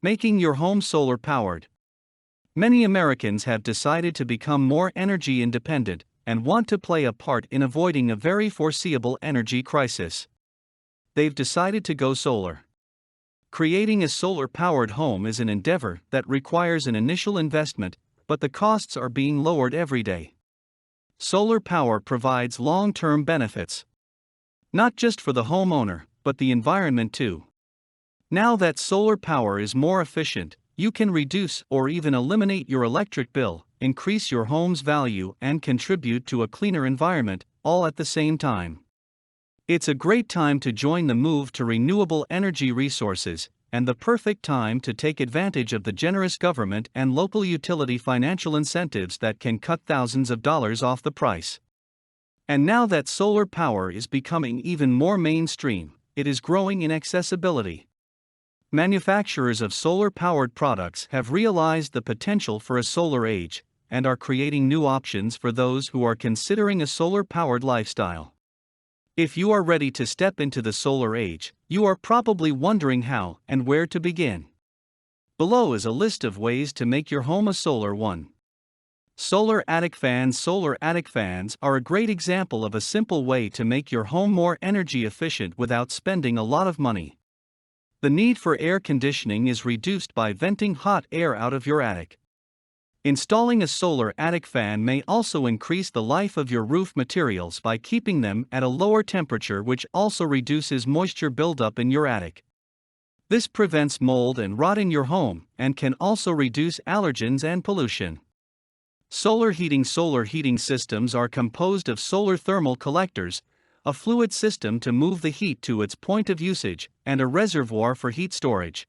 Making your home solar powered. Many Americans have decided to become more energy independent and want to play a part in avoiding a very foreseeable energy crisis. They've decided to go solar. Creating a solar-powered home is an endeavor that requires an initial investment, but the costs are being lowered every day. Solar power provides long-term benefits. Not just for the homeowner, but the environment too. Now that solar power is more efficient, you can reduce or even eliminate your electric bill, increase your home's value, and contribute to a cleaner environment, all at the same time. It's a great time to join the move to renewable energy resources, and the perfect time to take advantage of the generous government and local utility financial incentives that can cut thousands of dollars off the price. And now that solar power is becoming even more mainstream, it is growing in accessibility. Manufacturers of solar-powered products have realized the potential for a solar age, and are creating new options for those who are considering a solar-powered lifestyle. If you are ready to step into the solar age, you are probably wondering how and where to begin. Below is a list of ways to make your home a solar one. Solar attic fans. Solar attic fans are a great example of a simple way to make your home more energy efficient without spending a lot of money. The need for air conditioning is reduced by venting hot air out of your attic. Installing a solar attic fan may also increase the life of your roof materials by keeping them at a lower temperature, which also reduces moisture buildup in your attic. This prevents mold and rot in your home and can also reduce allergens and pollution. Solar heating. Solar heating systems are composed of solar thermal collectors, a fluid system to move the heat to its point of usage, and a reservoir for heat storage.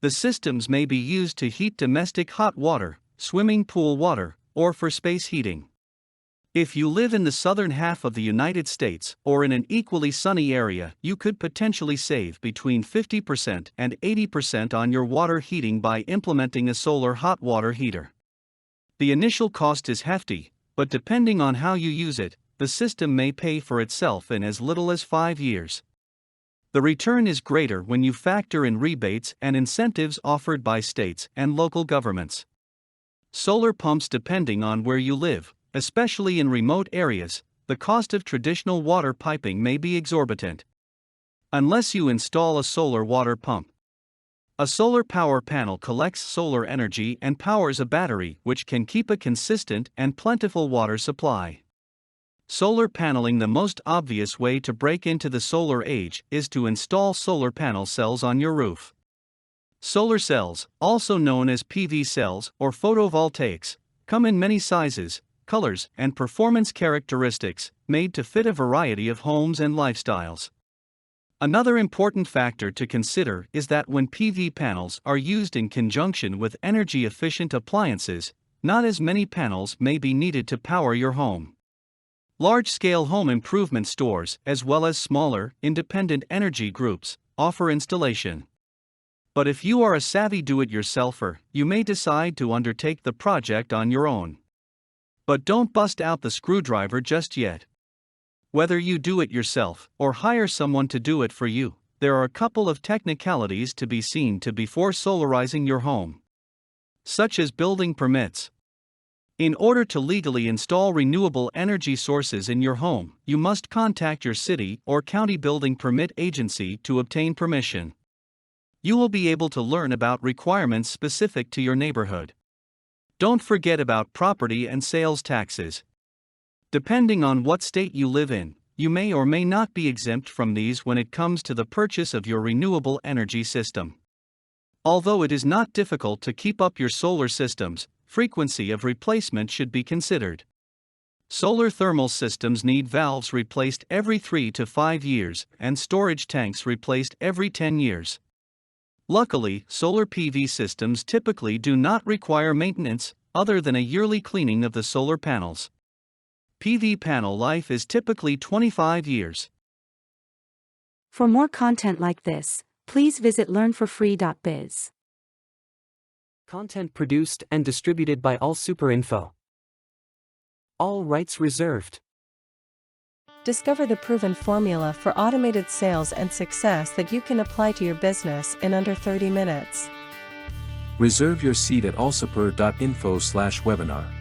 The systems may be used to heat domestic hot water, swimming pool water, or for space heating. If you live in the southern half of the United States or in an equally sunny area, you could potentially save between 50% and 80% on your water heating by implementing a solar hot water heater. The initial cost is hefty, but depending on how you use it, the system may pay for itself in as little as 5 years. The return is greater when you factor in rebates and incentives offered by states and local governments. Solar pumps. Depending on where you live, especially in remote areas, the cost of traditional water piping may be exorbitant. Unless you install a solar water pump. A solar power panel collects solar energy and powers a battery, which can keep a consistent and plentiful water supply. Solar paneling. The most obvious way to break into the solar age is to install solar panel cells on your roof. Solar cells, also known as PV cells or photovoltaics, come in many sizes, colors, and performance characteristics, made to fit a variety of homes and lifestyles. Another important factor to consider is that when PV panels are used in conjunction with energy-efficient appliances, not as many panels may be needed to power your home. Large-scale home improvement stores, as well as smaller, independent energy groups, offer installation. But if you are a savvy do-it-yourselfer, you may decide to undertake the project on your own. But don't bust out the screwdriver just yet. Whether you do it yourself or hire someone to do it for you, there are a couple of technicalities to be seen to before solarizing your home. Such as building permits. In order to legally install renewable energy sources in your home, you must contact your city or county building permit agency to obtain permission. You will be able to learn about requirements specific to your neighborhood. Don't forget about property and sales taxes. Depending on what state you live in, you may or may not be exempt from these when it comes to the purchase of your renewable energy system. Although it is not difficult to keep up your solar systems, frequency of replacement should be considered. Solar thermal systems need valves replaced every 3 to 5 years and storage tanks replaced every 10 years. Luckily, solar PV systems typically do not require maintenance, other than a yearly cleaning of the solar panels. PV panel life is typically 25 years. For more content like this, please visit learnforfree.biz. Content produced and distributed by All Super Info. All rights reserved. Discover the proven formula for automated sales and success that you can apply to your business in under 30 minutes. Reserve your seat at allsuper.info/webinar.